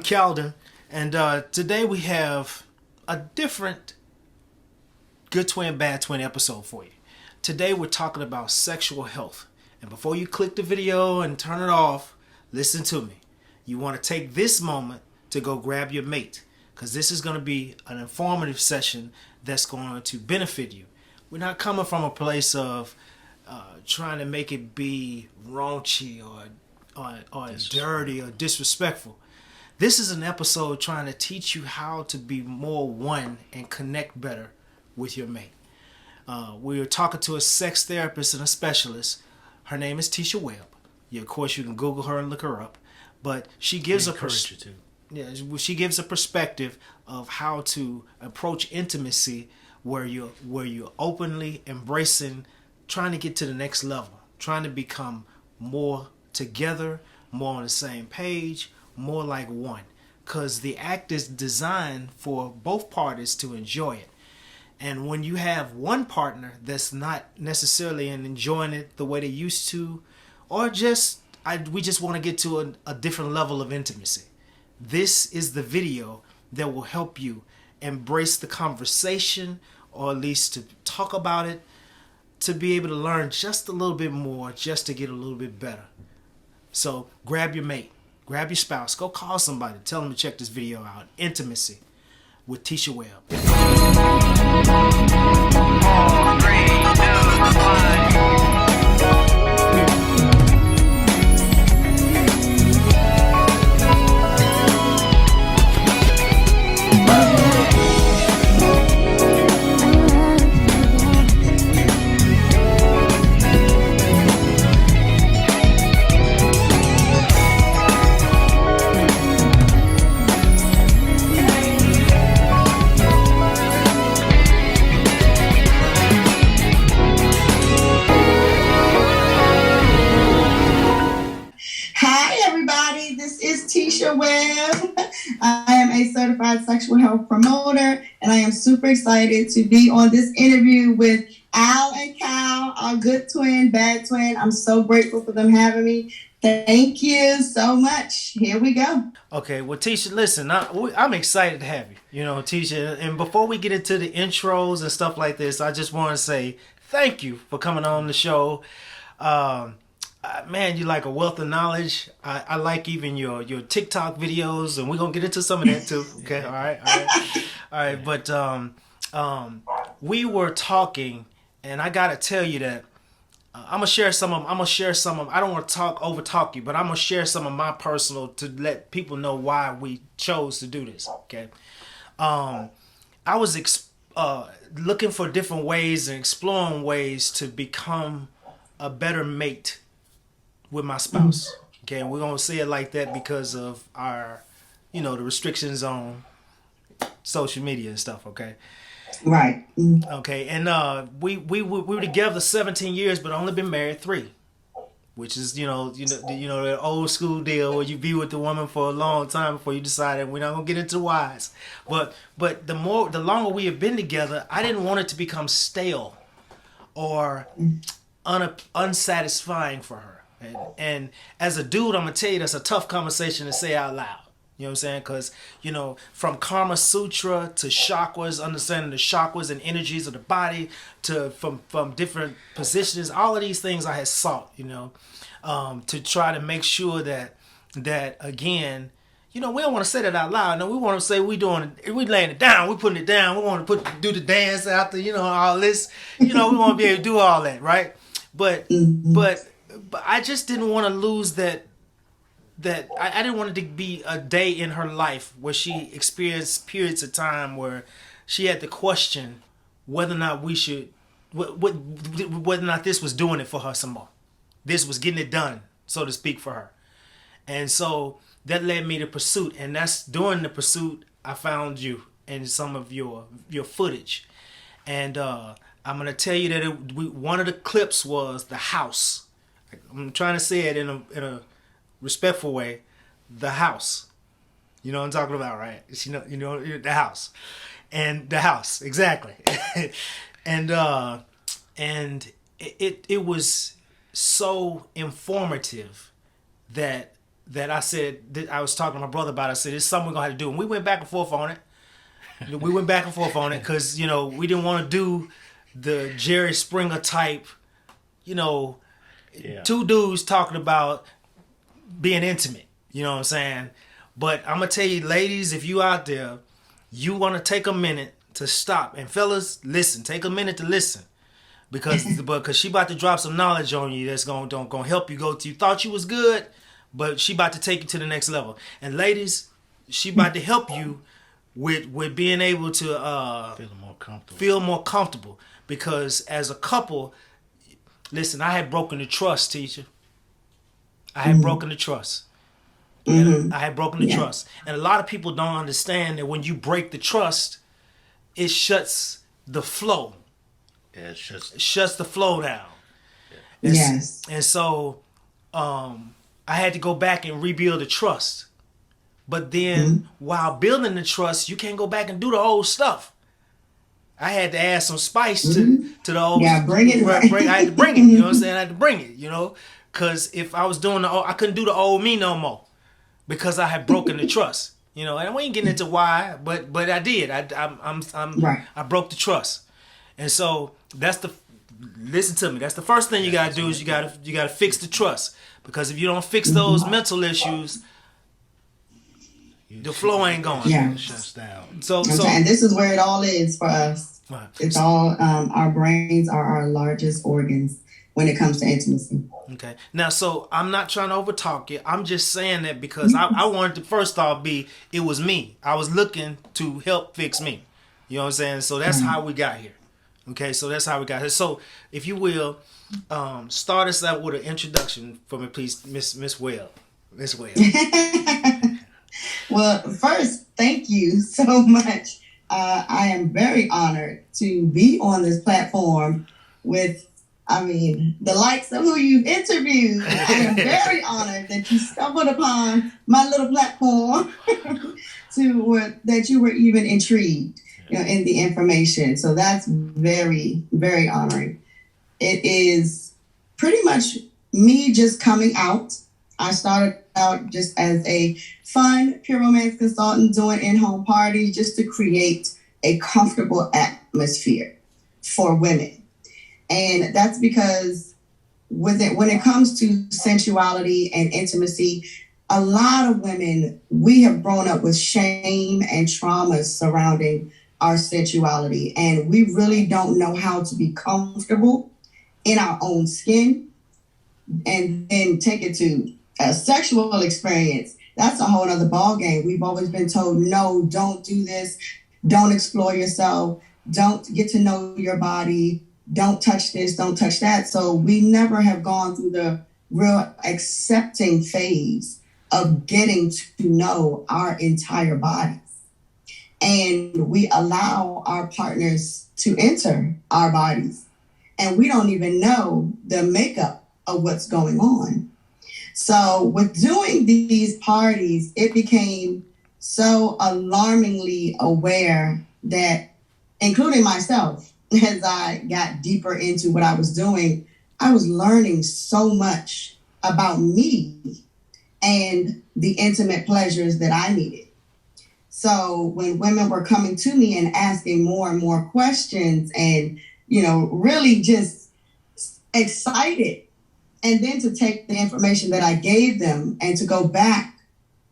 Calden, and today we have a different Good Twin, Bad Twin episode for you. Today we're talking about sexual health. And before you click the video and turn it off, listen to me. You want to take this moment to go grab your mate, because this is going to be an informative session that's going to benefit you. We're not coming from a place of trying to make it be raunchy or dirty or disrespectful. This is an episode trying to teach you how to be more one and connect better with your mate. We were talking to a sex therapist and a specialist. Her name is Tisha Webb. Of course, you can Google her and look her up. But she gives she gives a perspective of how to approach intimacy where you're openly embracing, trying to get to the next level, trying to become more together, more on the same page, more like one. Because the act is designed for both parties to enjoy it. And when you have one partner that's not necessarily enjoying it the way they used to, or we just want to get to a different level of intimacy, this is the video that will help you embrace the conversation, or at least to talk about it, to be able to learn just a little bit more, just to get a little bit better. So grab your mate, grab your spouse, go call somebody, tell them to check this video out. Intimacy with Tisha Webb. Tisha Webb. I am a certified sexual health promoter, and I am super excited to be on this interview with Al and Cal, our good twin, bad twin. I'm so grateful for them having me. Thank you so much. Here we go. Okay, well, Tisha, listen, I'm excited to have you. You know, Tisha, and before we get into the intros and stuff like this, I just want to say thank you for coming on the show. Man, you like a wealth of knowledge. I like even your TikTok videos, and we're gonna get into some of that too. Okay, all right. But we were talking, and I gotta tell you that I'm gonna share some of. I don't want to over talk you, but I'm gonna share some of my personal to let people know why we chose to do this. Okay, I was looking for different ways and exploring ways to become a better mate with my spouse. Okay, and we're gonna say it like that because of our, the restrictions on social media and stuff. Okay, right. Okay, and we were together 17 years, but only been married 3, which is the old school deal where you be with the woman for a long time before you decide that we're not gonna get into whys. But the longer we have been together, I didn't want it to become stale or unsatisfying for her. And as a dude, I'm going to tell you, that's a tough conversation to say out loud. You know what I'm saying? Because, from Kama Sutra to chakras, understanding the chakras and energies of the body, to from different positions, all of these things I had sought, to try to make sure that again, we don't want to say that out loud. No, we want to say we laying it down, we putting it down, we want to do the dance after, all this, we want to be able to do all that, right? But I just didn't want to lose that I didn't want it to be a day in her life where she experienced periods of time where she had to question whether or not whether or not this was doing it for her some more. This was getting it done, so to speak, for her. And so that led me to pursuit, and that's during the pursuit I found you and some of your footage. And I'm gonna tell you that one of the clips was the house. I'm trying to say it in a respectful way. The house. You know what I'm talking about, right? The house. And the house, exactly. and it was so informative that that I said, that I was talking to my brother about. I said, it's something we're going to have to do. And we went back and forth on it. We went back and forth on it because, we didn't want to do the Jerry Springer type, two dudes talking about being intimate. You know what I'm saying? But I'm going to tell you, ladies, if you out there, you want to take a minute to stop. And fellas, listen. Take a minute to listen. Because she about to drop some knowledge on you that's gonna help you go to. You thought you was good, but she about to take you to the next level. And ladies, she about to help you with being able to feel more comfortable. Because as a couple, listen, I had broken the trust, teacher. I had broken the trust. And I had broken the trust. And a lot of people don't understand that when you break the trust, it shuts the flow. Yeah, it shuts the flow down. Yes. And so I had to go back and rebuild the trust. But then while building the trust, you can't go back and do the old stuff. I had to add some spice to the old. Yeah, bring it. I had to bring it. You know what I'm saying? I had to bring it. Because if I was doing I couldn't do the old me no more because I had broken the trust. And we ain't getting into why, but I did. I broke the trust, and so listen to me. That's the first thing you gotta do is you gotta fix the trust, because if you don't fix those mental issues, the flow ain't going. Yeah. It shuts down. So and this is where it all is for us. Right. It's all our brains are our largest organs when it comes to intimacy. Okay. Now, so I'm not trying to overtalk you. I'm just saying that because I wanted to first off it was me. I was looking to help fix me. You know what I'm saying? So that's how we got here. Okay, so that's how we got here. So if you will, start us out with an introduction for me, please, Miss Webb. Miss Webb. Well, first, thank you so much. I am very honored to be on this platform with, the likes of who you've interviewed. I am very honored that you stumbled upon my little platform that you were even intrigued, in the information. So that's very, very honoring. It is pretty much me just coming out. I started out just as a fun pure romance consultant doing in-home parties just to create a comfortable atmosphere for women. And that's because when it comes to sensuality and intimacy, a lot of women, we have grown up with shame and traumas surrounding our sensuality. And we really don't know how to be comfortable in our own skin and then take it to a sexual experience. That's a whole other ballgame. We've always been told, no, don't do this. Don't explore yourself. Don't get to know your body. Don't touch this. Don't touch that. So we never have gone through the real accepting phase of getting to know our entire bodies. And we allow our partners to enter our bodies. And we don't even know the makeup of what's going on. So with doing these parties, it became so alarmingly aware that, including myself, as I got deeper into what I was doing, I was learning so much about me and the intimate pleasures that I needed. So when women were coming to me and asking more and more questions and, really just excited, and then to take the information that I gave them and to go back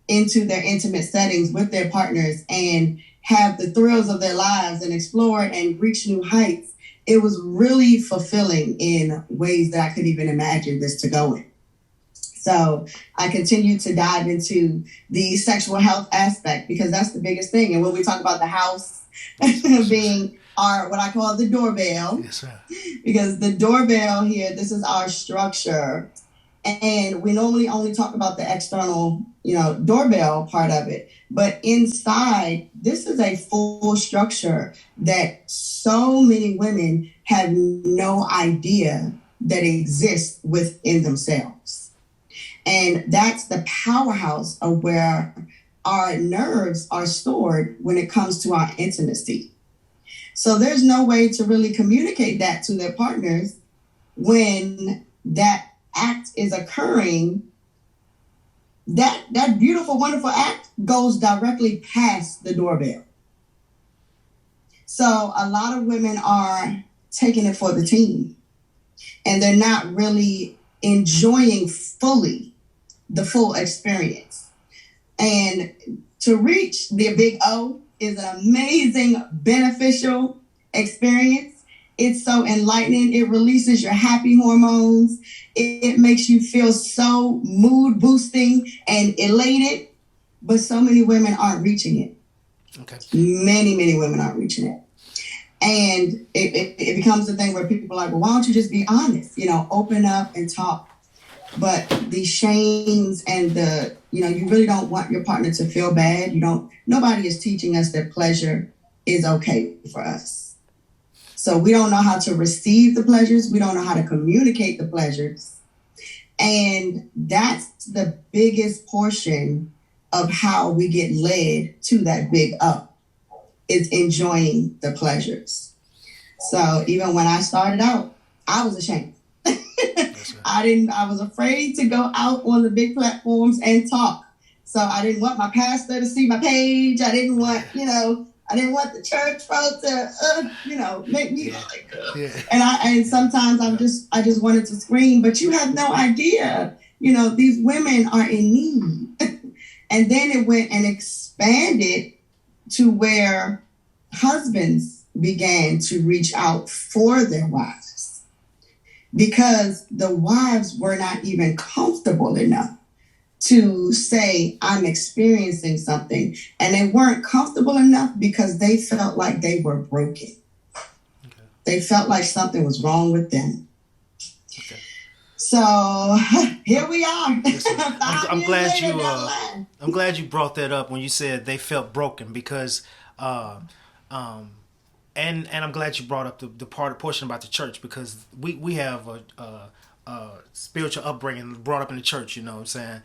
into their intimate settings with their partners and have the thrills of their lives and explore and reach new heights, it was really fulfilling in ways that I couldn't even imagine this to go in. So I continued to dive into the sexual health aspect because that's the biggest thing. And when we talk about the house being what I call the doorbell, yes, sir. Because the doorbell here, this is our structure. And we normally only talk about the external, doorbell part of it. But inside, this is a full structure that so many women have no idea that exists within themselves. And that's the powerhouse of where our nerves are stored when it comes to our intimacy. So there's no way to really communicate that to their partners when that act is occurring that beautiful, wonderful act goes directly past the doorbell. So a lot of women are taking it for the team, and they're not really enjoying fully the full experience. And to reach the big O is an amazing, beneficial experience. It's so enlightening. It releases your happy hormones. It makes you feel so mood boosting and elated. But so many women aren't reaching it. Okay. Many women aren't reaching it. And it becomes a thing where people are like, well, why don't you just be honest? Open up and talk. But the shames and you really don't want your partner to feel bad. Nobody is teaching us that pleasure is okay for us. So we don't know how to receive the pleasures. We don't know how to communicate the pleasures. And that's the biggest portion of how we get led to that big up, is enjoying the pleasures. So even when I started out, I was ashamed. I was afraid to go out on the big platforms and talk. So I didn't want my pastor to see my page. I didn't want, the church folk to, make me like, and sometimes I just wanted to scream, but you have no idea, these women are in need. And then it went and expanded to where husbands began to reach out for their wives, because the wives were not even comfortable enough to say, I'm experiencing something. And they weren't comfortable enough because they felt like they were broken. Okay. They felt like something was wrong with them. Okay. So here we are. Listen, I'm glad you brought that up when you said they felt broken, because and I'm glad you brought up the portion about the church, because we have a spiritual upbringing, brought up in the church, I'm saying,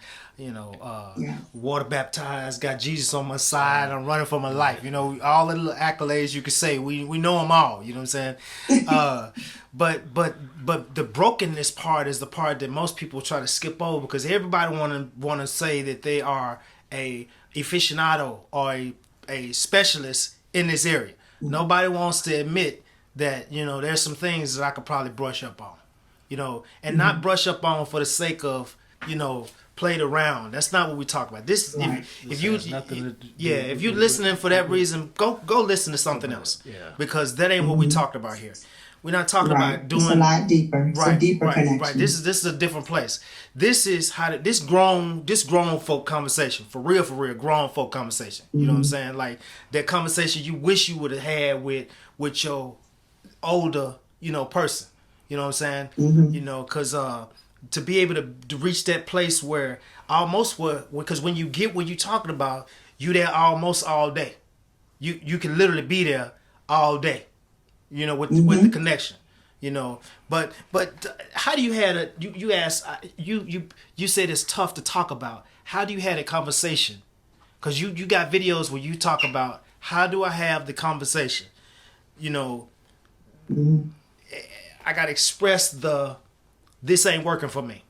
water baptized, got Jesus on my side, I'm running for my life, all the little accolades you could say, we know them all, you know what I'm saying? But the brokenness part is the part that most people try to skip over, because everybody want to say that they are a aficionado or a specialist in this area. Nobody wants to admit that, there's some things that I could probably brush up on. And not brush up on for the sake of, played around. That's not what we talk about. This, right. if you're listening for that reason, go listen to something else. Yeah. Because that ain't what we talked about here. We're not talking about doing. It's a lot deeper. It's a deeper connection. Right. This is a different place. This is this grown folk conversation, for real, grown folk conversation. You know what I'm saying? Like that conversation you wish you would have had with your older, person. You know what I'm saying? Because to be able to reach that place where because when you get what you're talking about, you there almost all day. You can literally be there all day, with the connection, But how do you have it? You asked, you said it's tough to talk about. How do you have a conversation? Because you got videos where you talk about, how do I have the conversation? I got to express this ain't working for me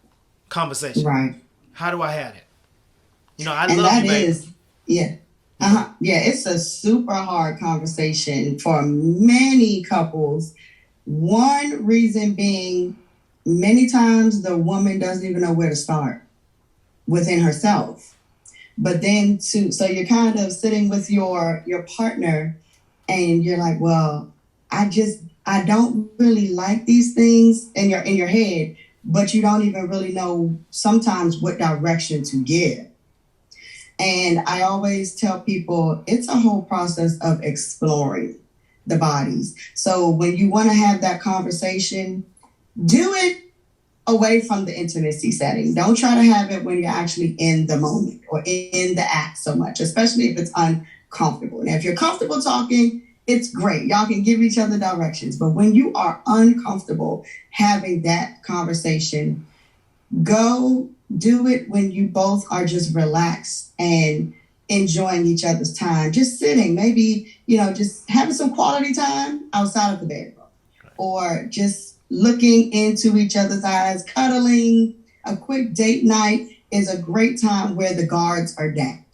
conversation. Right. How do I have it? I and love that you, baby. Is, yeah. Uh-huh. Yeah, it's a super hard conversation for many couples. One reason being, many times the woman doesn't even know where to start within herself. But then so you're kind of sitting with your partner and you're like, well, I don't really like these things in your head, but you don't even really know sometimes what direction to give. And I always tell people it's a whole process of exploring the bodies. So when you want to have that conversation, do it away from the intimacy setting. Don't try to have it when you're actually in the moment or in the act so much, especially if it's uncomfortable. Now, if you're comfortable talking, it's great. Y'all can give each other directions. But when you are uncomfortable having that conversation, go do it when you both are just relaxed and enjoying each other's time. Just sitting, maybe, just having some quality time outside of the bedroom, or just looking into each other's eyes, cuddling, a quick date night, is a great time where the guards are down.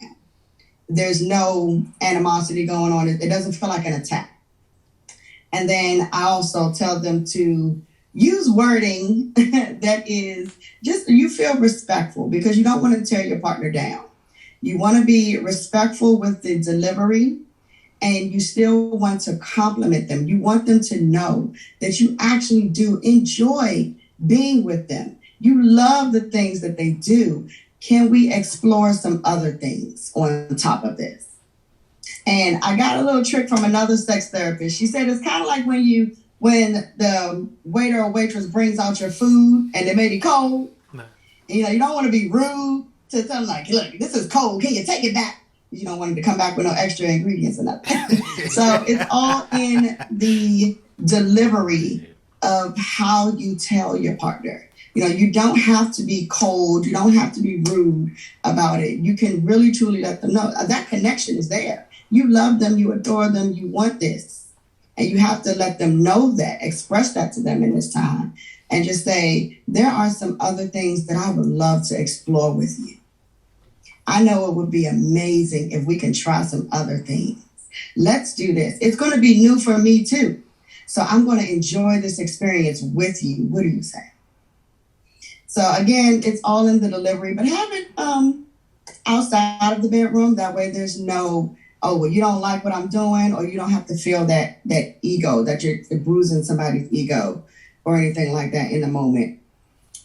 There's no animosity going on. It doesn't feel like an attack. And then I also tell them to use wording that is just, you feel respectful, because you don't want to tear your partner down. You want to be respectful with the delivery, and you still want to compliment them. You want them to know that you actually do enjoy being with them. You love the things that they do. Can we explore some other things on top of this? And I got a little trick from another sex therapist. She said it's kind of like when the waiter or waitress brings out your food and it may be cold. No. You don't want to be rude to tell them, like, look, this is cold. Can you take it back? You don't want them to come back with no extra ingredients or nothing. So it's all in the delivery of how you tell your partner. You don't have to be cold. You don't have to be rude about it. You can really, truly let them know that connection is there. You love them. You adore them. You want this. And you have to let them know that, express that to them in this time, and just say, there are some other things that I would love to explore with you. I know it would be amazing if we can try some other things. Let's do this. It's going to be new for me too. So I'm going to enjoy this experience with you. What do you say? So again, it's all in the delivery, but have it outside of the bedroom. That way there's no, oh, well, you don't like what I'm doing, or you don't have to feel that ego, that you're bruising somebody's ego or anything like that in the moment,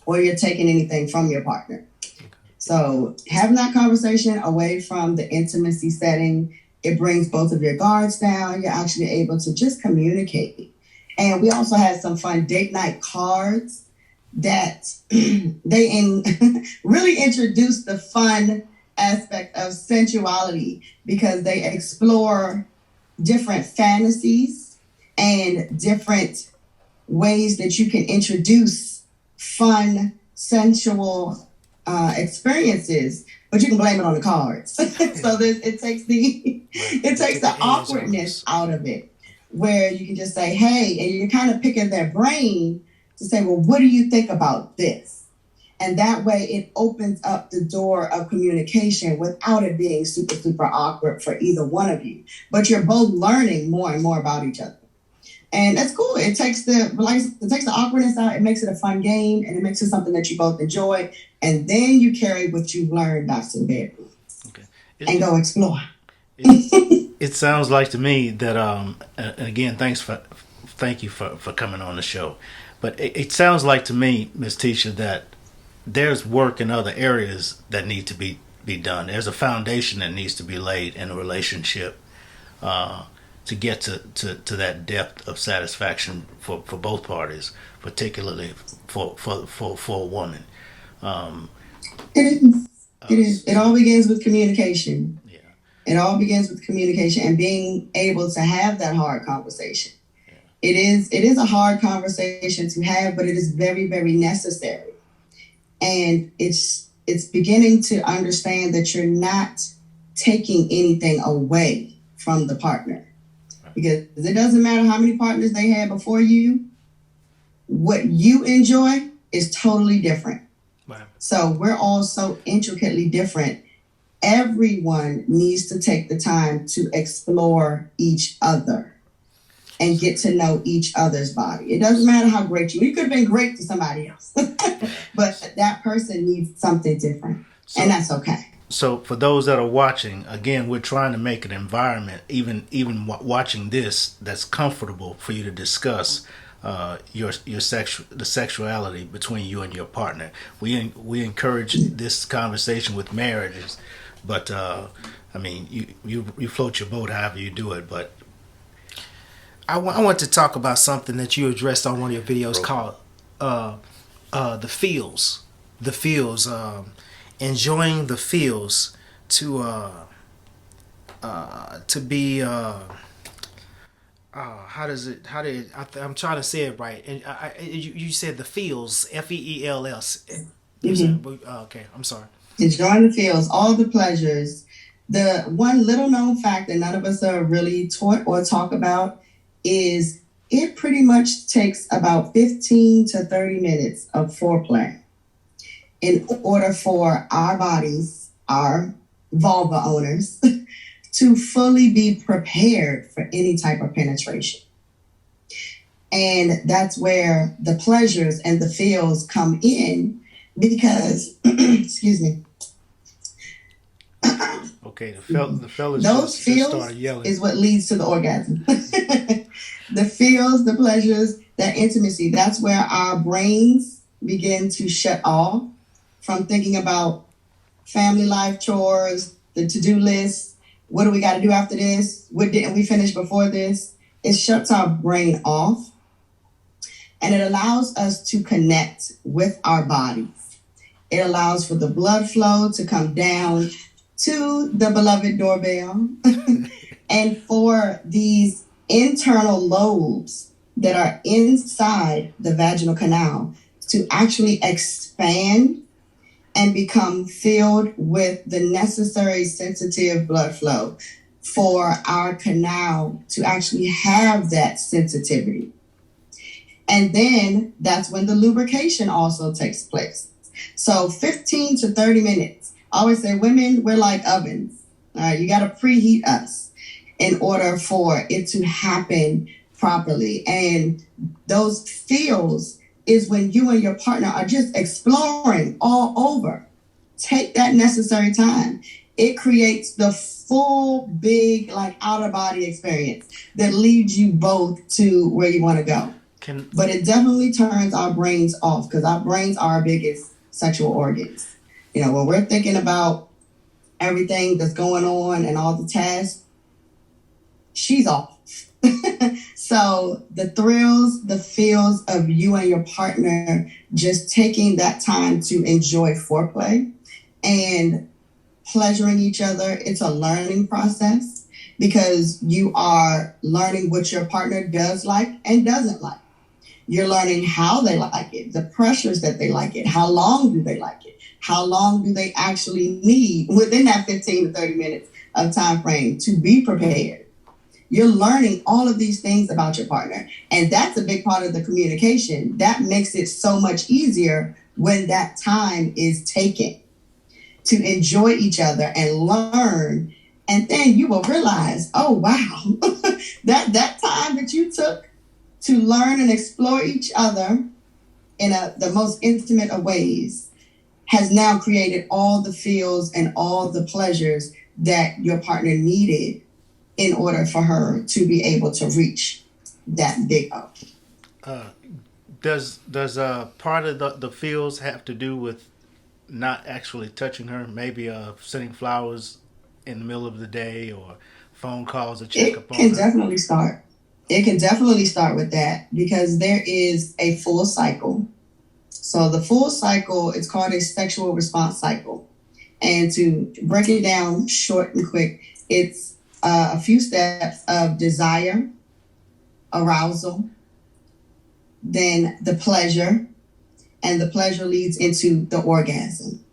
or you're taking anything from your partner. So having that conversation away from the intimacy setting, it brings both of your guards down. You're actually able to just communicate. And we also had some fun date night cards that they really introduced the fun aspect of sensuality, because they explore different fantasies and different ways that you can introduce fun, sensual experiences, but you can blame it on the cards. So it takes the awkwardness out of it, where you can just say, hey, and you're kind of picking their brain to say, well, what do you think about this? And that way it opens up the door of communication without it being super, super awkward for either one of you. But you're both learning more and more about each other. And that's cool. It takes the awkwardness out. It makes it a fun game, and it makes it something that you both enjoy. And then you carry what you've learned back to the bedroom. Okay. And go explore. It sounds like to me that, and again, thank you for coming on the show. But it sounds like to me, Ms. Tisha, that there's work in other areas that need to be done. There's a foundation that needs to be laid in a relationship to get to that depth of satisfaction for both parties, particularly for a woman. It is. It all begins with communication. Yeah. It all begins with communication and being able to have that hard conversation. Yeah. It is a hard conversation to have, but it is very, very necessary. And it's beginning to understand that you're not taking anything away from the partner. Because it doesn't matter how many partners they had before you, what you enjoy is totally different. Wow. So we're all so intricately different. Everyone needs to take the time to explore each other and get to know each other's body. It doesn't matter how great you could have been great to somebody else, but that person needs something different, and that's okay. So for those that are watching, again, we're trying to make an environment, even watching this, that's comfortable for you to discuss the sexuality between you and your partner. We encourage this conversation with marriages, but I mean, you float your boat however you do it. But I want to talk about something that you addressed on one of your videos called the feels. The feels. Enjoying the feels to be I'm trying to say it right, and you said the feels, FEELS. Mm-hmm. Okay, I'm sorry. Enjoying the feels, all the pleasures. The one little known fact that none of us are really taught or talk about is it pretty much takes about 15 to 30 minutes of foreplay. in order for our bodies, our vulva owners, to fully be prepared for any type of penetration. And that's where the pleasures and the feels come in because, excuse me. Okay, the fellas Those just feels started yelling. is what leads to the orgasm. The feels, the pleasures, that intimacy, that's where our brains begin to shut off from thinking about family life chores, the to-do list. What do we got to do after this? What didn't we finish before this? It shuts our brain off, and it allows us to connect with our bodies. It allows for the blood flow to come down to the beloved doorbell and for these internal lobes that are inside the vaginal canal to actually expand and become filled with the necessary sensitive blood flow for our canal to actually have that sensitivity. And then that's when the lubrication also takes place. So 15 to 30 minutes. I always say women, we're like ovens. All right, you got to preheat us in order for it to happen properly. And those feels is when you and your partner are just exploring all over. Take that necessary time. It creates the full, big, like out-of-body experience that leads you both to where you want to go. But it definitely turns our brains off because our brains are our biggest sexual organs. You know, when we're thinking about everything that's going on and all the tasks, she's off. So the thrills, the feels of you and your partner just taking that time to enjoy foreplay and pleasuring each other, it's a learning process because you are learning what your partner does like and doesn't like. You're learning how they like it, the pressures that they like it, how long do they like it, how long do they actually need within that 15 to 30 minutes of time frame to be prepared. You're learning all of these things about your partner. And that's a big part of the communication. That makes it so much easier when that time is taken to enjoy each other and learn. And then you will realize, oh, wow, that time that you took to learn and explore each other in the most intimate of ways has now created all the feels and all the pleasures that your partner needed in order for her to be able to reach that big O. Does part of the feels have to do with not actually touching her? Maybe sending flowers in the middle of the day or phone calls to check up on her? It can definitely start. It can definitely start with that because there is a full cycle. So the full cycle is called a sexual response cycle. And to break it down short and quick, it's a few steps of desire, arousal, then the pleasure, and the pleasure leads into the orgasm.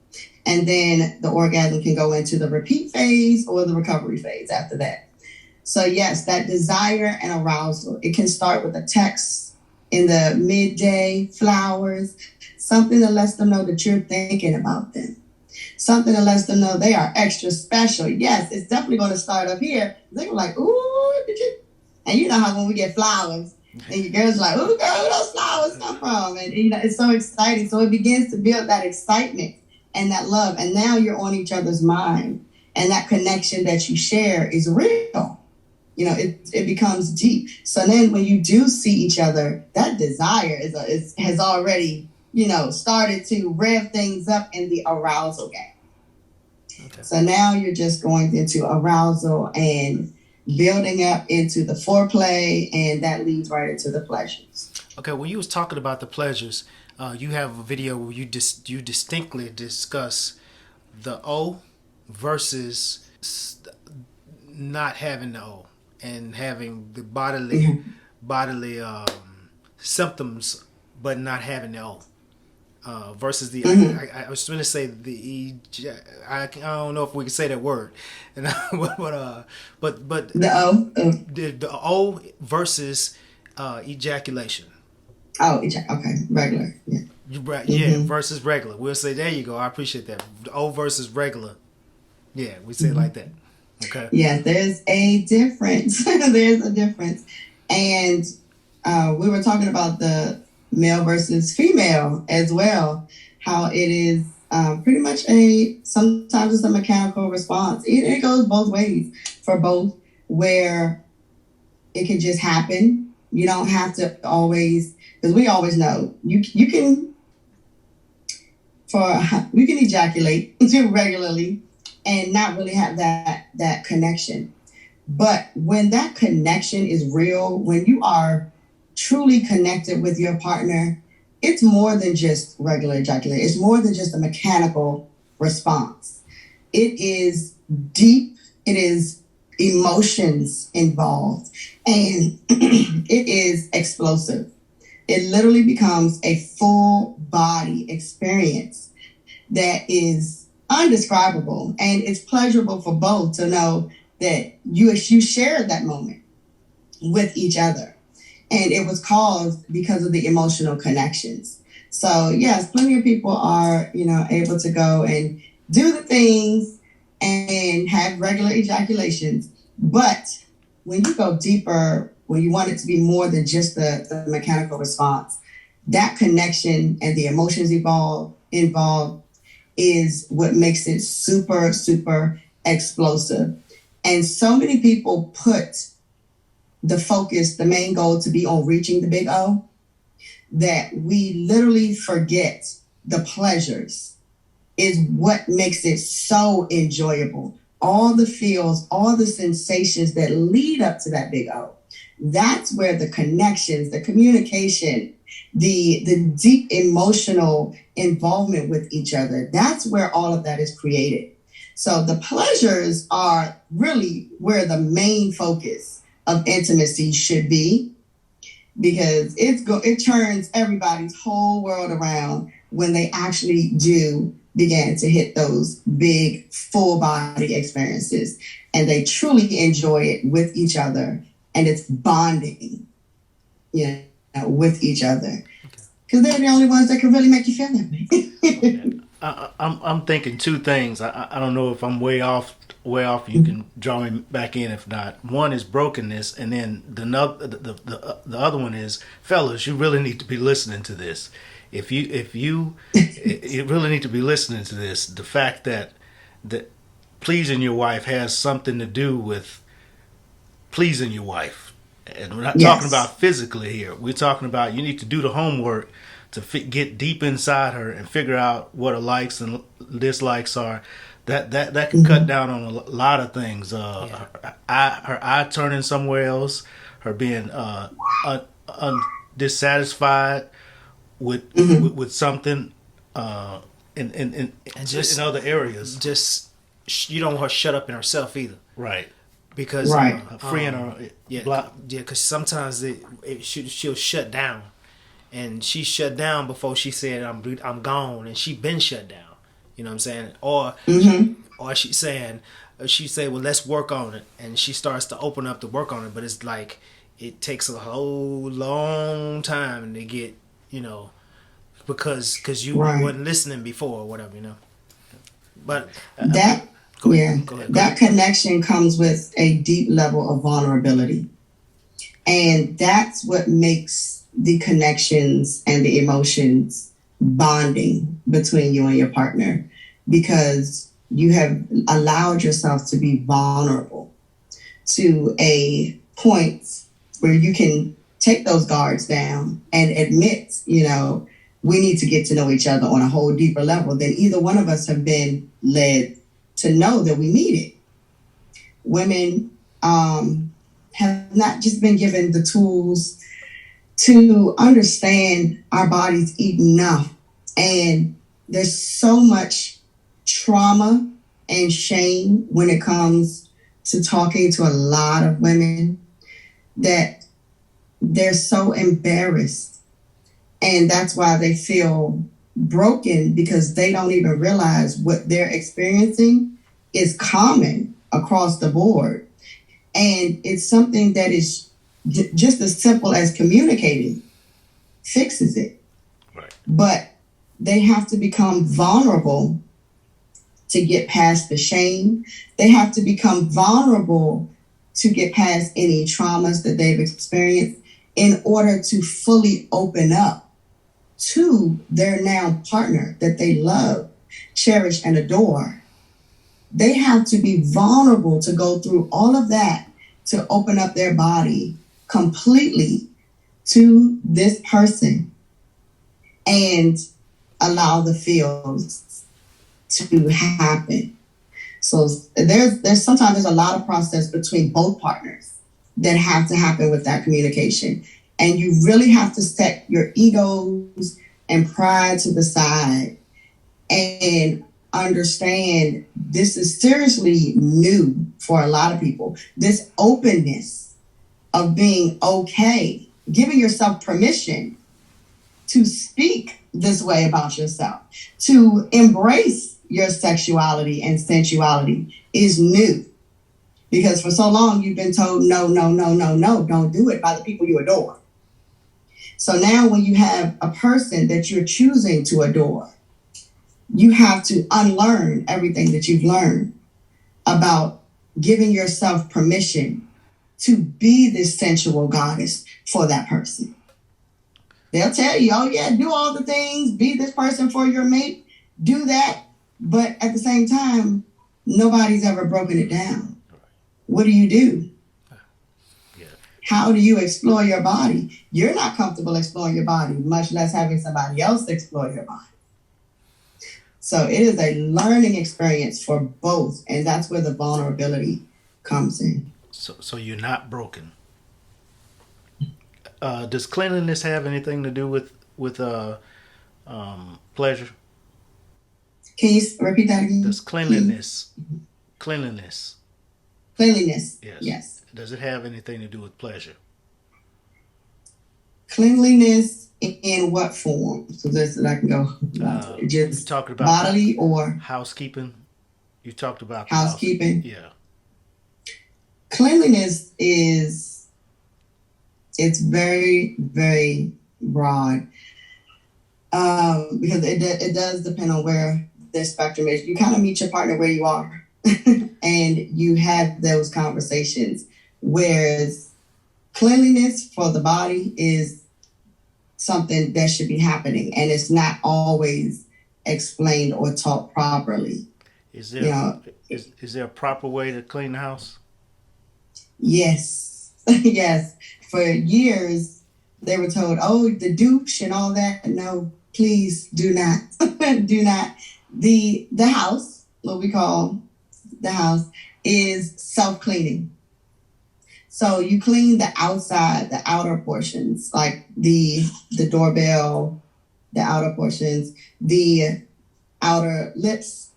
And then the orgasm can go into the repeat phase or the recovery phase after that. So yes, that desire and arousal, it can start with a text in the midday, flowers, something that lets them know that you're thinking about them. Something that lets them know they are extra special. Yes, it's definitely going to start up here. They're like, ooh, did you? And you know how when we get flowers, and your girl's like, ooh, girl, where those flowers come from? And you know, it's so exciting. So it begins to build that excitement and that love. And now you're on each other's mind. And that connection that you share is real. You know, it becomes deep. So then when you do see each other, that desire has already, you know, started to rev things up in the arousal game. Okay. So now you're just going into arousal and building up into the foreplay, and that leads right into the pleasures. Okay, when you was talking about the pleasures, you have a video where you distinctly discuss the O versus not having the O and having the bodily symptoms but not having the O. Versus the, I was going to say the I don't know if we can say that word, and but the O, the O versus ejaculation. Oh, okay, regular. Yeah. Yeah, versus regular. We'll say, there you go. I appreciate that. O versus regular. Yeah, we say it like that. Okay. Yeah, there's a difference. There's a difference. And we were talking about the male versus female as well, how it is pretty much sometimes it's a mechanical response. It goes both ways for both, where it can just happen. You don't have to always, because we always know you can ejaculate regularly and not really have that connection. But when that connection is real, when you are truly connected with your partner, it's more than just regular ejaculation. It's more than just a mechanical response. It is deep. It is emotions involved, and it is explosive. It literally becomes a full body experience that is undescribable, and it's pleasurable for both to know that you shared that moment with each other, and it was caused because of the emotional connections. So yes, plenty of people are able to go and do the things and have regular ejaculations, but when you go deeper, when you want it to be more than just the mechanical response, that connection and the emotions involved is what makes it super, super explosive. And so many people put the main goal to be on reaching the big O, that we literally forget the pleasures is what makes it so enjoyable. All the feels, all the sensations that lead up to that big O. That's where the connections, the communication, the deep emotional involvement with each other, that's where all of that is created. So the pleasures are really where the main focus of intimacy should be, because it turns everybody's whole world around when they actually do begin to hit those big full body experiences, and they truly enjoy it with each other, and it's bonding, with each other, because they're the only ones that can really make you feel that way. I'm thinking two things. I don't know if I'm way off. You can draw me back in if not. One is brokenness, and then the other one is, fellas, you really need to be listening to this. If you really need to be listening to this. The fact that pleasing your wife has something to do with pleasing your wife, and we're not talking about physically here. We're talking about you need to do the homework to get deep inside her and figure out what her likes and dislikes are. That can cut down on a lot of things. Her eye turning somewhere else, her being dissatisfied with something, and just in other areas. Just you don't want her to shut up in herself either, right? Because freeing her, because sometimes she'll shut down, and she shut down before she said I'm gone, and she been shut down. You know what I'm saying? Or she's saying, she say, well, let's work on it, and she starts to open up to work on it, but it's like it takes a whole long time to get, because you weren't listening before or whatever, But go ahead. That connection comes with a deep level of vulnerability, and that's what makes the connections and the emotions bonding between you and your partner, because you have allowed yourself to be vulnerable to a point where you can take those guards down and admit, we need to get to know each other on a whole deeper level than either one of us have been led to know that we need it. Women have not just been given the tools to understand our bodies enough. And there's so much trauma and shame when it comes to talking to a lot of women that they're so embarrassed. And that's why they feel broken, because they don't even realize what they're experiencing is common across the board. And it's something that is just as simple as communicating fixes it. Right. But they have to become vulnerable to get past the shame. They have to become vulnerable to get past any traumas that they've experienced in order to fully open up to their now partner that they love, cherish, and adore. They have to be vulnerable to go through all of that to open up their body completely to this person and allow the feels to happen. So there's sometimes there's a lot of process between both partners that have to happen with that communication. And you really have to set your egos and pride to the side and understand this is seriously new for a lot of people. This openness of being okay, giving yourself permission to speak this way about yourself, to embrace your sexuality and sensuality is new. Because for so long you've been told, no, no, no, no, no, don't do it by the people you adore. So now when you have a person that you're choosing to adore, you have to unlearn everything that you've learned about giving yourself permission to be this sensual goddess for that person. They'll tell you, oh yeah, do all the things, be this person for your mate, do that. But at the same time, nobody's ever broken it down. What do you do? Yeah. How do you explore your body? You're not comfortable exploring your body, much less having somebody else explore your body. So it is a learning experience for both, and that's where the vulnerability comes in. So you're not broken. Does cleanliness have anything to do with pleasure? Can you repeat that again? Does cleanliness? Cleanliness, Yes. yes. Does it have anything to do with pleasure? Cleanliness in what form? So this I can go just talking about bodily or housekeeping. You talked about housekeeping. Yeah. Cleanliness it's very, very broad because it does depend on where the spectrum is. You kind of meet your partner where you are and you have those conversations, whereas cleanliness for the body is something that should be happening, and it's not always explained or taught properly. Is there is there a proper way to clean the house? Yes. Yes. For years, they were told, oh, the douche and all that. No, please do not. Do not. The house, what we call the house, is self-cleaning. So you clean the outside, the outer portions, like the doorbell, the outer portions, the outer lips,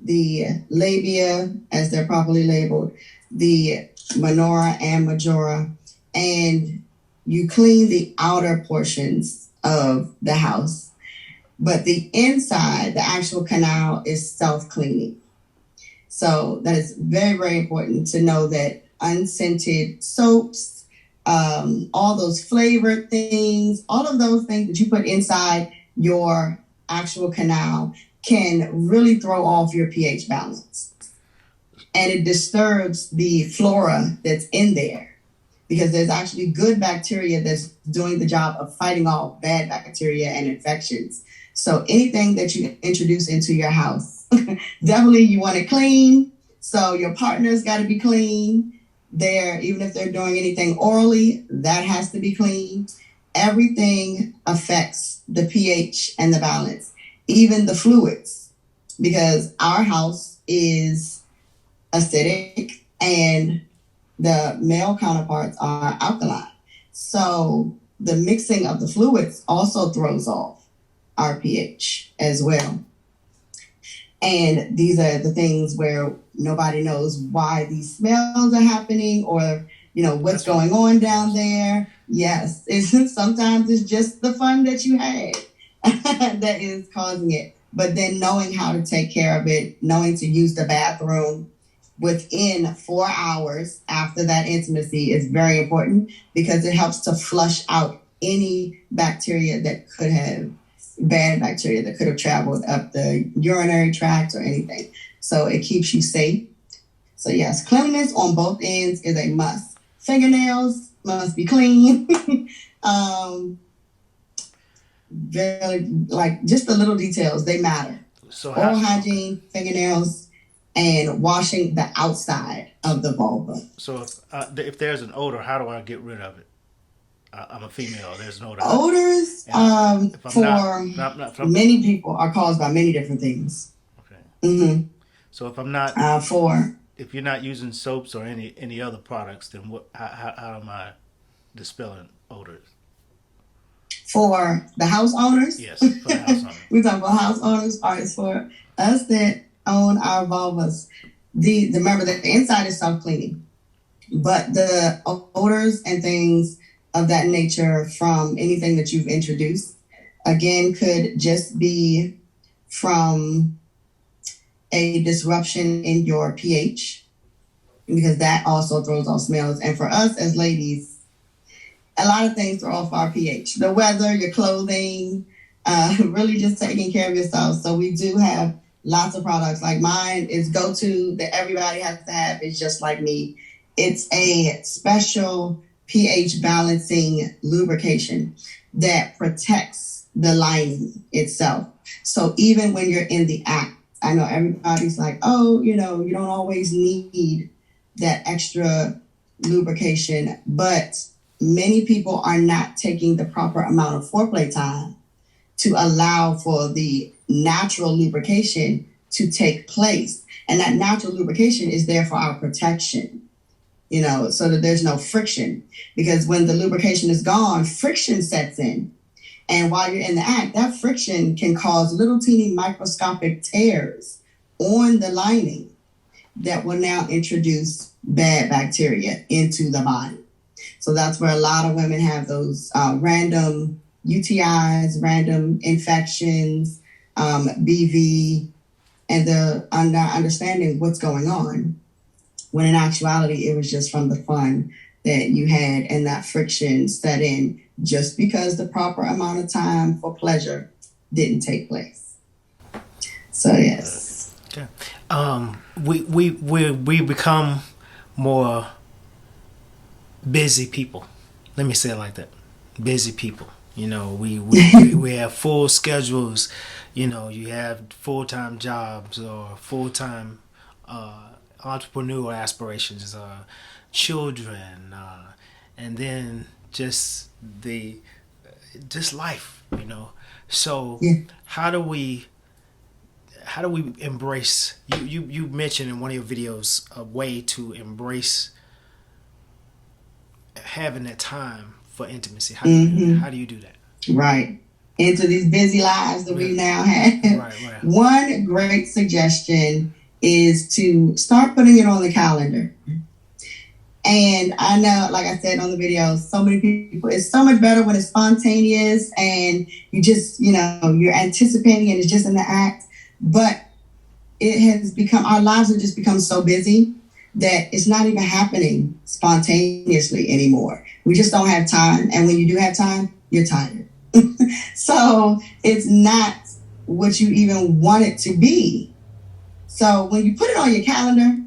the labia, as they're properly labeled, the minora and majora, and you clean the outer portions of the house. But the inside, the actual canal, is self-cleaning. So that is very, very important to know that unscented soaps, all those flavored things, all of those things that you put inside your actual canal can really throw off your pH balance. And it disturbs the flora that's in there, because there's actually good bacteria that's doing the job of fighting off bad bacteria and infections. So anything that you introduce into your house, definitely you want it clean. So your partner's got to be clean. Even if they're doing anything orally, that has to be clean. Everything affects the pH and the balance, even the fluids, because our house is acidic and the male counterparts are alkaline. So the mixing of the fluids also throws off our pH as well. And these are the things where nobody knows why these smells are happening, or what's going on down there. Yes, sometimes it's just the fun that you had that is causing it. But then knowing how to take care of it, knowing to use the bathroom within 4 hours after that intimacy is very important, because it helps to flush out any bacteria that could have bad bacteria that could have traveled up the urinary tract or anything. So it keeps you safe. So yes, cleanliness on both ends is a must. Fingernails must be clean. Very, like, just the little details, they matter. So oral hygiene, fingernails, and washing the outside of the vulva. So if there's an odor, how do I get rid of it? I'm a female. There's an odor. Odors, many people are caused by many different things. Okay. Mm-hmm. So if I'm not if you're not using soaps or any other products, then how am I dispelling odors? For the house owners? Yes, for the house owners. We're talking about house owners. All right, for us that own our vulvas, remember that the inside is self-cleaning, but the odors and things of that nature from anything that you've introduced, again, could just be from a disruption in your pH, because that also throws off smells. And for us as ladies, a lot of things throw off our pH. The weather, your clothing, really just taking care of yourself. So we do have lots of products. Like mine is go-to that everybody has to have. It's just like me. It's a special pH balancing lubrication that protects the lining itself. So even when you're in the act, I know everybody's like, oh, you don't always need that extra lubrication, but many people are not taking the proper amount of foreplay time to allow for the natural lubrication to take place. And that natural lubrication is there for our protection, so that there's no friction. Because when the lubrication is gone, friction sets in. And while you're in the act, that friction can cause little teeny microscopic tears on the lining that will now introduce bad bacteria into the body. So that's where a lot of women have those random UTIs, random infections, BV, and the understanding what's going on, when in actuality, it was just from the fun that you had and that friction set in just because the proper amount of time for pleasure didn't take place. So yes. Okay. We become more busy people. Let me say it like that. Busy people. We have full schedules. You have full-time jobs or full-time entrepreneur aspirations, children, and then just life. So yeah. How do we embrace? You mentioned in one of your videos a way to embrace having that time for intimacy. How do you do that? Right. Into these busy lives that we now have. Right. One great suggestion is to start putting it on the calendar. And I know, like I said on the video, so many people, it's so much better when it's spontaneous and you just, you're anticipating and it's just in the act. But it has become, our lives have just become so busy that it's not even happening spontaneously anymore. We just don't have time. And when you do have time, you're tired. So it's not what you even want it to be. So when you put it on your calendar,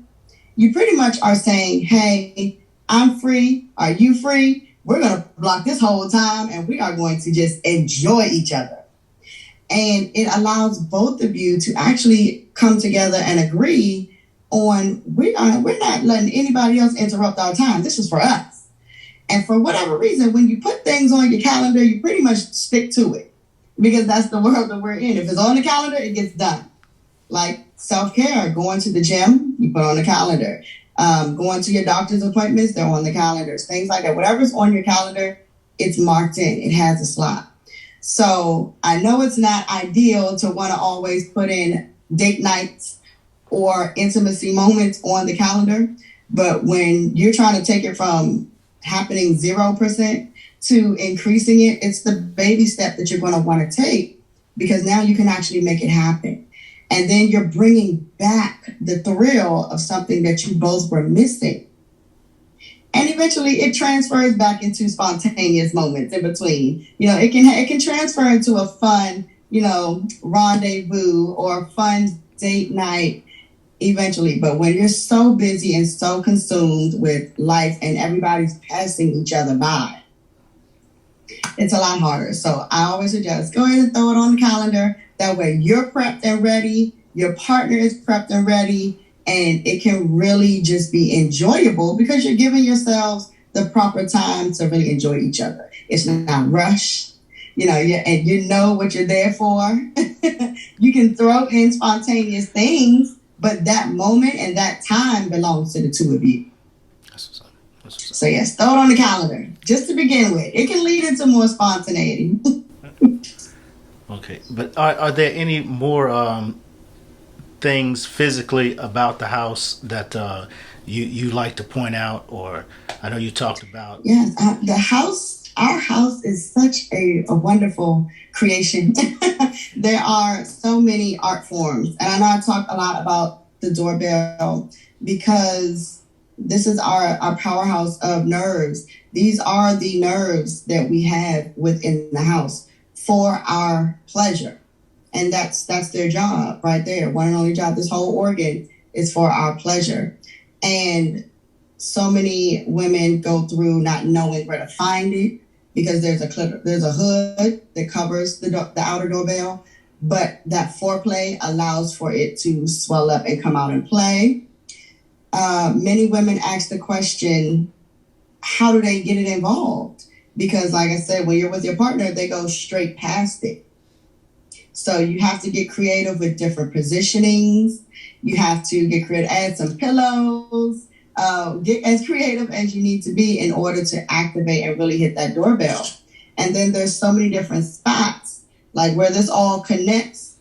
you pretty much are saying, hey, I'm free. Are you free? We're going to block this whole time and we are going to just enjoy each other. And it allows both of you to actually come together and agree on, we're not letting anybody else interrupt our time. This is for us. And for whatever reason, when you put things on your calendar, you pretty much stick to it because that's the world that we're in. If it's on the calendar, it gets done. Like self-care, going to the gym, you put on the calendar. Going to your doctor's appointments, they're on the calendars. Things like that. Whatever's on your calendar, it's marked in. It has a slot. So I know it's not ideal to want to always put in date nights or intimacy moments on the calendar. But when you're trying to take it from happening 0% to increasing it, it's the baby step that you're going to want to take because now you can actually make it happen. And then you're bringing back the thrill of something that you both were missing. And eventually it transfers back into spontaneous moments in between. It can transfer into a fun rendezvous or fun date night eventually. But when you're so busy and so consumed with life and everybody's passing each other by, it's a lot harder. So I always suggest go ahead and throw it on the calendar. That way you're prepped and ready, your partner is prepped and ready, and it can really just be enjoyable because you're giving yourselves the proper time to really enjoy each other. It's not rushed, and you know what you're there for. You can throw in spontaneous things, but that moment and that time belongs to the two of you. So yes, throw it on the calendar just to begin with. It can lead into more spontaneity. Okay, but are there any more things physically about the house that you like to point out? Or I know you talked about. Yes, our house is such a wonderful creation. There are so many art forms. And I know I talk a lot about the doorbell because this is our powerhouse of nerves. These are the nerves that we have within the house for our pleasure. And that's their job right there. One and only job. This whole organ is for our pleasure. And so many women go through not knowing where to find it because there's a hood that covers the outer doorbell, but that foreplay allows for it to swell up and come out and play. Many women ask the question, how do they get it involved? Because like I said, when you're with your partner, they go straight past it. So you have to get creative with different positionings. You have to get creative, add some pillows, get as creative as you need to be in order to activate and really hit that doorbell. And then there's so many different spots, like where this all connects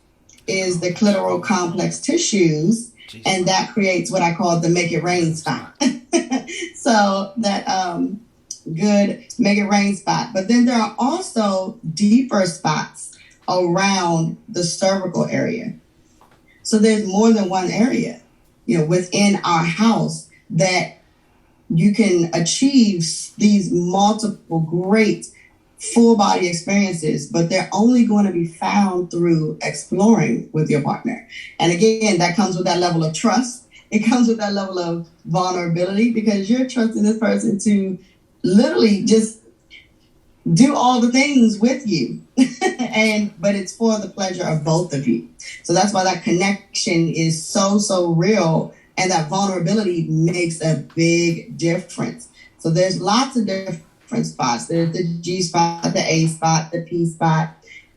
is the clitoral complex tissues, and that creates what I call the make it rain spot. So that good make it rain spot. But then there are also deeper spots around the cervical area. So there's more than one area, within our house that you can achieve these multiple great full body experiences, but they're only going to be found through exploring with your partner. And again, that comes with that level of trust. It comes with that level of vulnerability because you're trusting this person to literally just do all the things with you. But it's for the pleasure of both of you. So that's why that connection is so real, and that vulnerability makes a big difference. So there's lots of different spots. There's the G spot, the A spot, the P spot.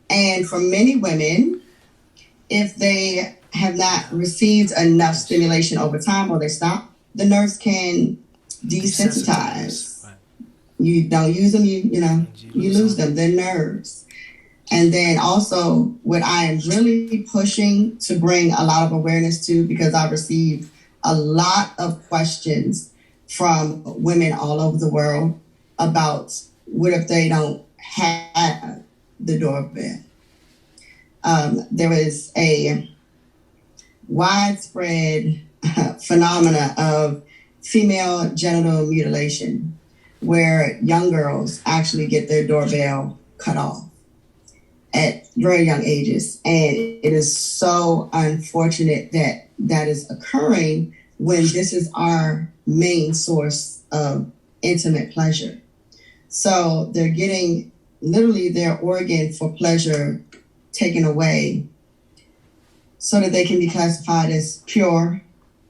And for many women, if they have not received enough stimulation over time or they stop, the nerves can desensitize. You don't use them, you lose them. They're nerves. And then also what I am really pushing to bring a lot of awareness to, because I've received a lot of questions from women all over the world about what if they don't have the doorbell. There is a widespread phenomena of female genital mutilation where young girls actually get their doorbell cut off at very young ages. And it is so unfortunate that that is occurring when this is our main source of intimate pleasure. So they're getting literally their organ for pleasure taken away so that they can be classified as pure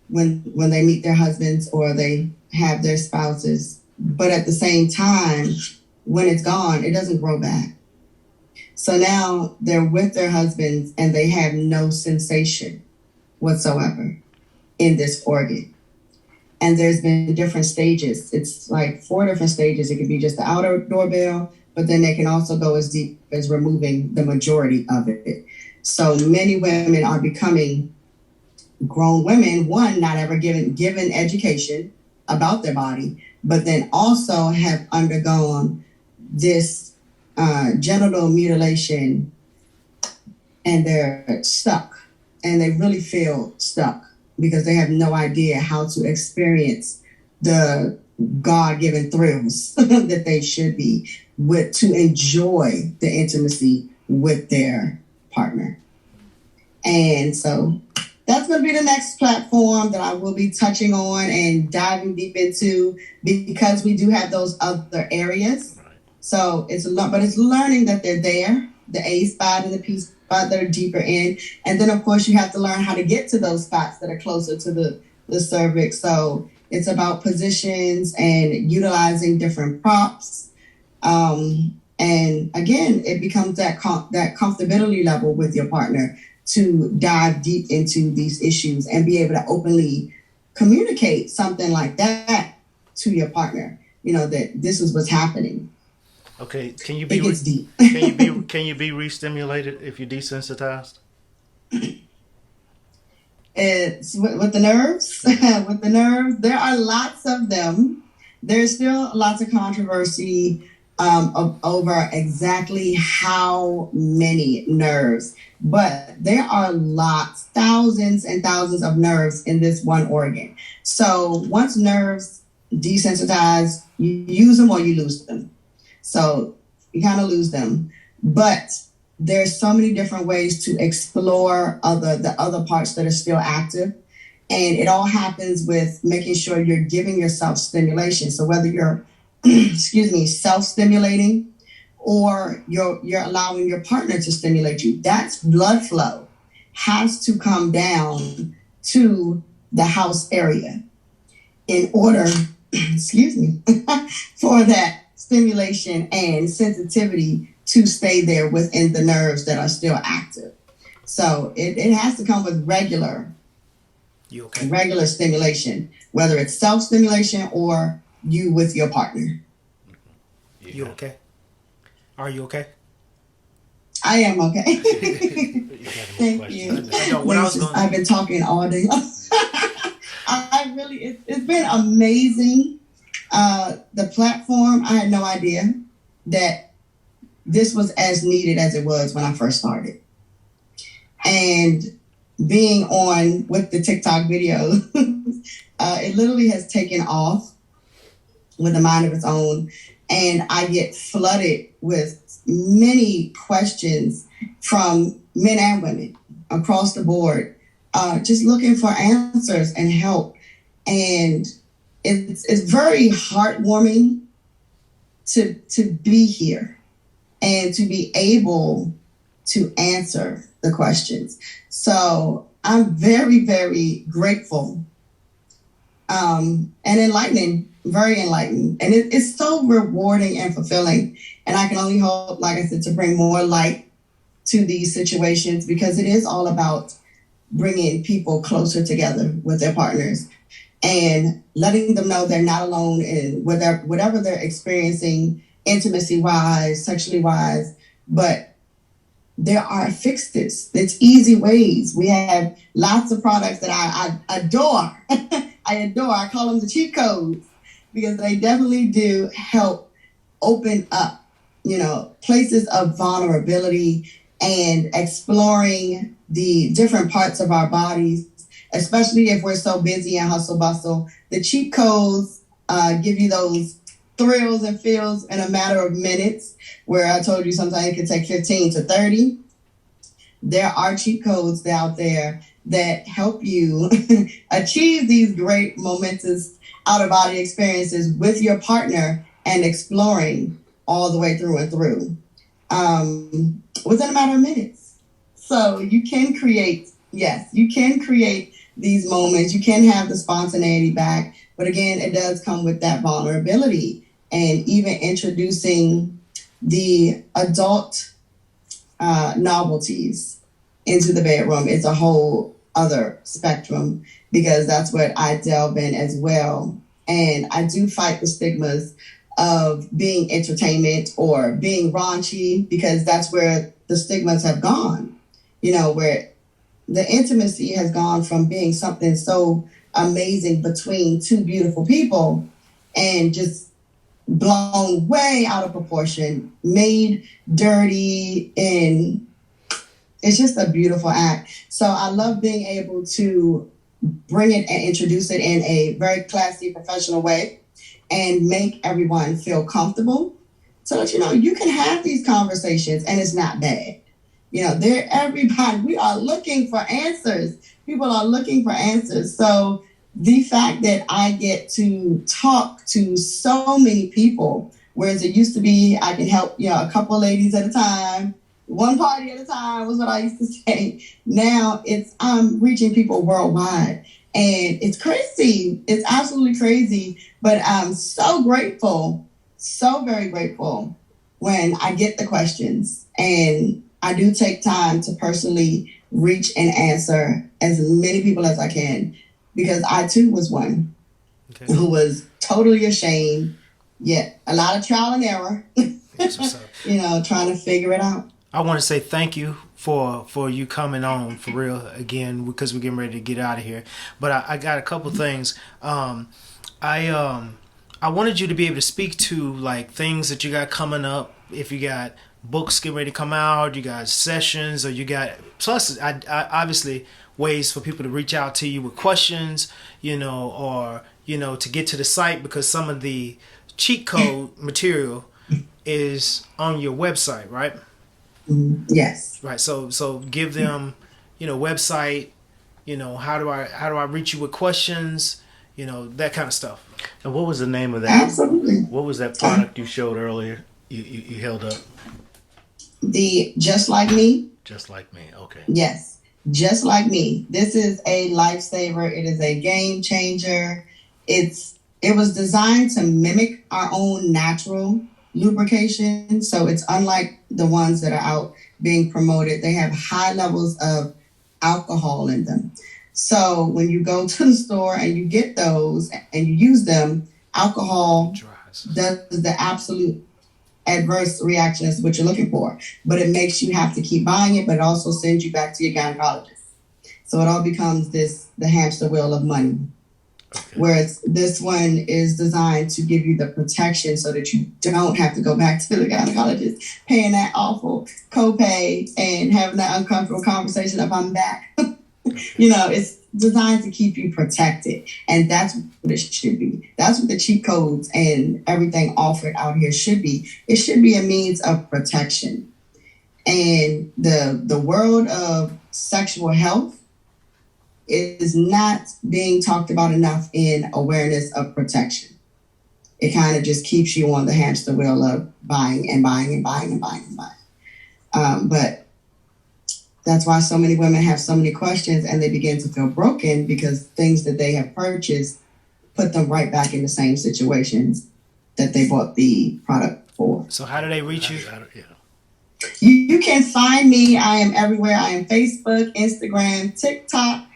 when they meet their husbands or they have their spouses. But at the same time, when it's gone, it doesn't grow back. So now they're with their husbands and they have no sensation whatsoever in this organ. And there's been different stages. It's like 4 different stages. It could be just the outer doorbell, but then they can also go as deep as removing the majority of it. So many women are becoming grown women, one, not ever given education about their body, but then also have undergone this genital mutilation, and they're stuck, and they really feel stuck because they have no idea how to experience the God-given thrills that they should be with to enjoy the intimacy with their partner. And so that's going to be the next platform that I will be touching on and diving deep into, because we do have those other areas. So it's learning that they're there, the A spot and the P spot that are deeper in. And then, of course, you have to learn how to get to those spots that are closer to the cervix. So it's about positions and utilizing different props. And again, it becomes that comfortability level with your partner to dive deep into these issues and be able to openly communicate something like that to your partner. You know, that this is what's happening. Okay, can you It be gets deep. can you be re-stimulated if you're desensitized? It's with the nerves. With the nerves, there are lots of them. There's still lots of controversy over exactly how many nerves, but there are lots, thousands and thousands of nerves in this one organ. So once nerves desensitize, you use them or you lose them. So you kind of lose them, but there's so many different ways to explore the other parts that are still active. And it all happens with making sure you're giving yourself stimulation. So whether you're, self-stimulating or you're allowing your partner to stimulate you, that's blood flow has to come down to the house area in order, for that stimulation and sensitivity to stay there within the nerves that are still active. So it has to come with regular stimulation, whether it's self-stimulation or you with your partner. Yeah. You okay? Are you okay? I am okay. Thank you. I I've been talking all day. It's been amazing. The platform, I had no idea that this was as needed as it was when I first started. And being on with the TikTok video, it literally has taken off with a mind of its own. And I get flooded with many questions from men and women across the board, just looking for answers and help. And it's very heartwarming to be here and to be able to answer the questions. So I'm very, very grateful and enlightening, very enlightening. And it's so rewarding and fulfilling. And I can only hope, like I said, to bring more light to these situations, because it is all about bringing people closer together with their partners and letting them know they're not alone in whatever they're experiencing, intimacy-wise, sexually-wise, but there are fixes. There's easy ways. We have lots of products that I adore. I adore. I call them the cheat codes, because they definitely do help open up, places of vulnerability and exploring the different parts of our bodies, especially if we're so busy and hustle bustle. The cheat codes give you those thrills and feels in a matter of minutes, where I told you sometimes it can take 15 to 30. There are cheat codes out there that help you achieve these great momentous out-of-body experiences with your partner and exploring all the way through and through within a matter of minutes. So you can create these moments. You can have the spontaneity back. But again, it does come with that vulnerability, and even introducing the adult novelties into the bedroom is a whole other spectrum, because that's what I delve in as well. And I do fight the stigmas of being entertainment or being raunchy, because that's where the stigmas have gone, where the intimacy has gone from being something so amazing between two beautiful people and just blown way out of proportion, made dirty, and it's just a beautiful act. So I love being able to bring it and introduce it in a very classy, professional way and make everyone feel comfortable so that, you can have these conversations and it's not bad. they're everybody. We are looking for answers. People are looking for answers. So the fact that I get to talk to so many people, whereas it used to be I can help, a couple ladies at a time, one party at a time was what I used to say. Now I'm reaching people worldwide. And it's crazy. It's absolutely crazy. But I'm so grateful, so very grateful when I get the questions. And I do take time to personally reach and answer as many people as I can, because I too was one who was totally ashamed, yet a lot of trial and error, trying to figure it out. I want to say thank you for you coming on for real again, because we're getting ready to get out of here. But I got a couple things. I wanted you to be able to speak to like things that you got coming up. If you got books getting ready to come out, you got sessions, or you got plus I obviously ways for people to reach out to you with questions, or to get to the site, because some of the cheat code material is on your website, right? Yes. Right. So give them, website, how do I reach you with questions, that kind of stuff. And what was the name of that? Absolutely. What was that product you showed earlier? You held up. The Just Like Me. Just Like Me. Okay. Yes. Just Like Me. This is a lifesaver. It is a game changer. It was designed to mimic our own natural lubrication. So it's unlike the ones that are out being promoted. They have high levels of alcohol in them. So when you go to the store and you get those and you use them, alcohol does the absolute adverse reaction is what you're looking for. But it makes you have to keep buying it, but it also sends you back to your gynecologist. So it all becomes the hamster wheel of money. Okay. Whereas this one is designed to give you the protection so that you don't have to go back to the gynecologist, paying that awful copay and having that uncomfortable conversation if I'm back. It's designed to keep you protected. And that's what it should be. That's what the cheat codes and everything offered out here should be. It should be a means of protection. And the world of sexual health is not being talked about enough in awareness of protection. It kind of just keeps you on the hamster wheel of buying and buying and buying and buying and buying. But that's why so many women have so many questions, and they begin to feel broken because things that they have purchased put them right back in the same situations that they bought the product for. So how do they reach you? You can find me. I am everywhere. I am Facebook, Instagram, TikTok.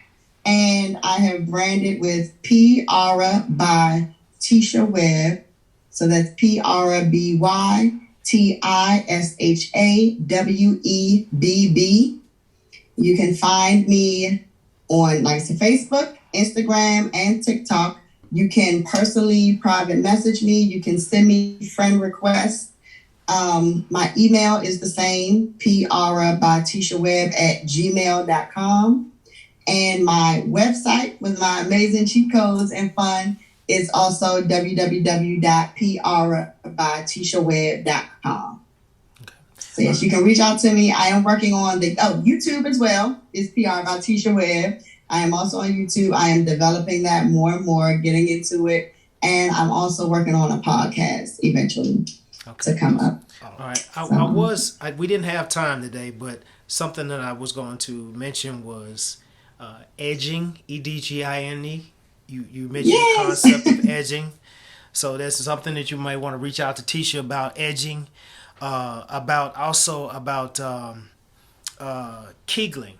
And I have branded with P-Aura by Tisha Webb. So that's P-R-A-B-Y-T-I-S-H-A-W-E-B-B. You can find me on Facebook, Instagram, and TikTok. You can personally private message me. You can send me friend requests. My email is the same, P-Aura by Tisha Webb @gmail.com. And my website with my amazing cheat codes and fun is also www.prabytishawebb.com. Okay. So yes, you can reach out to me. I am working on YouTube as well. It's PR by Tisha Webb. I am also on YouTube. I am developing that more and more, getting into it. And I'm also working on a podcast eventually to come up. All right. We didn't have time today, but something that I was going to mention was edging, EDGINE. You mentioned the concept of edging. So that's something that you might want to reach out to Tisha about edging, about Kegling.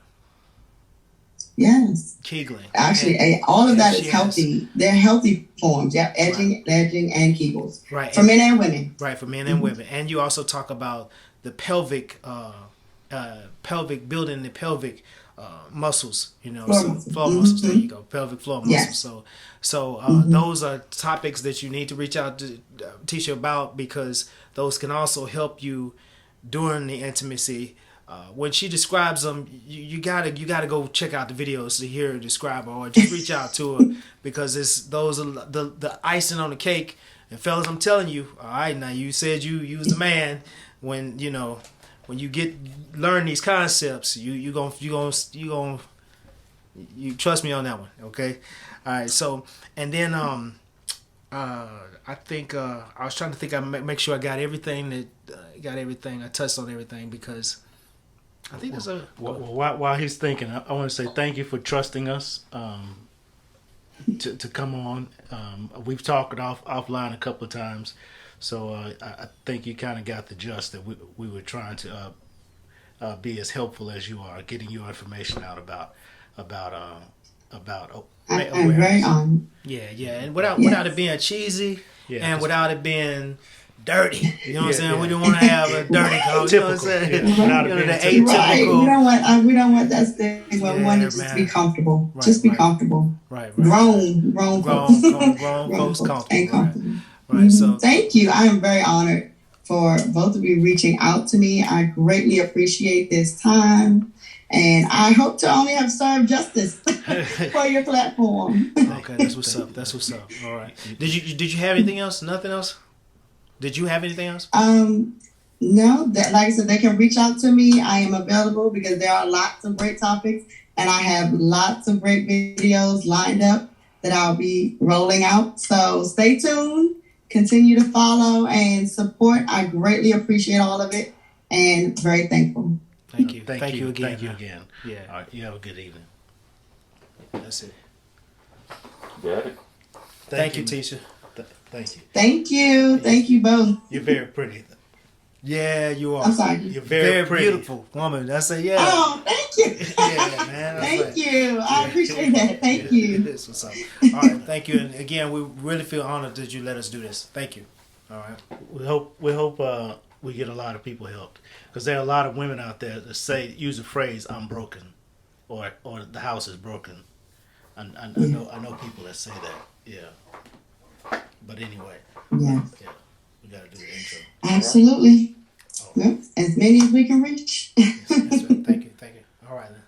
Yes. Kegling. Actually, all of that is healthy. They're healthy forms. Yeah, edging, and Kegels. Right. For men and women. Right, for men and women. And you also talk about the pelvic building the pelvic muscles, floor muscles. There you go, pelvic floor muscles. Yes. So those are topics that you need to reach out to Tisha about, because those can also help you during the intimacy. When she describes them, you gotta go check out the videos to hear her describe her, or just reach out to her, because those are the icing on the cake. And fellas, I'm telling you, all right, now you said you was the man when when you learn these concepts, you trust me on that one, okay? All right. So and then I think I was trying to think. I make sure I got everything I touched on everything because I think there's a. While he's thinking, I want to say thank you for trusting us to come on. We've talked offline a couple of times, so I think you kind of got the gist that we were trying to be as helpful as you are, getting your information out about I'm very honored. Yeah, and without it being cheesy, and without it being dirty. You know what I'm saying? Yeah. We don't want to have a dirty call. You know what I'm saying? Yeah. Without it being the typical. atypical. We don't want that stigma. We want it just to be comfortable. Just be comfortable. Right. Grown folks comfortable. and comfortable. Right. So thank you. I am very honored for both of you reaching out to me. I greatly appreciate this time. And I hope to only have served justice for your platform. Okay, that's what's up. That's what's up. All right. Did you have anything else? Nothing else? Did you have anything else? No. That, like I said, they can reach out to me. I am available because there are lots of great topics, and I have lots of great videos lined up that I'll be rolling out. So stay tuned. Continue to follow and support. I greatly appreciate all of it, and very thankful. Thank you. Thank you again. Thank you again. Yeah. All right. You have a good evening. That's it. Got it. Thank you, Tisha. Thank you. Thank you. Thank you both. You're very pretty. Yeah, you are. I'm sorry. You're very pretty. Beautiful woman. I say, yeah. Oh, thank you. Yeah, man. Thank you. I appreciate that. Thank you. This was something. All right, thank you. And again, we really feel honored that you let us do this. Thank you. All right. We hope we get a lot of people helped, because there are a lot of women out there that use the phrase "I'm broken," or "the house is broken." I know people that say that. Yeah. But anyway. Yeah. Yeah. We gotta do the intro. Absolutely. Well, as many as we can reach. That's right. Thank you. All right then.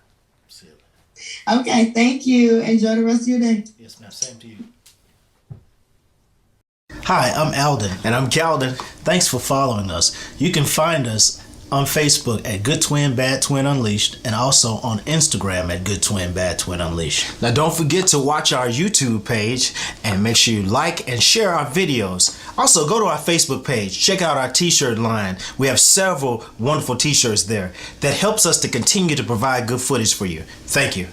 See you. Okay, thank you. Enjoy the rest of your day. Yes, ma'am. Same to you. Hi, I'm Alden. And I'm Calden. Thanks for following us. You can find us on Facebook at Good Twin Bad Twin Unleashed, and also on Instagram at Good Twin Bad Twin Unleashed. Now don't forget to watch our YouTube page and make sure you like and share our videos. Also go to our Facebook page, check out our t-shirt line. We have several wonderful t-shirts there that helps us to continue to provide good footage for you. Thank you.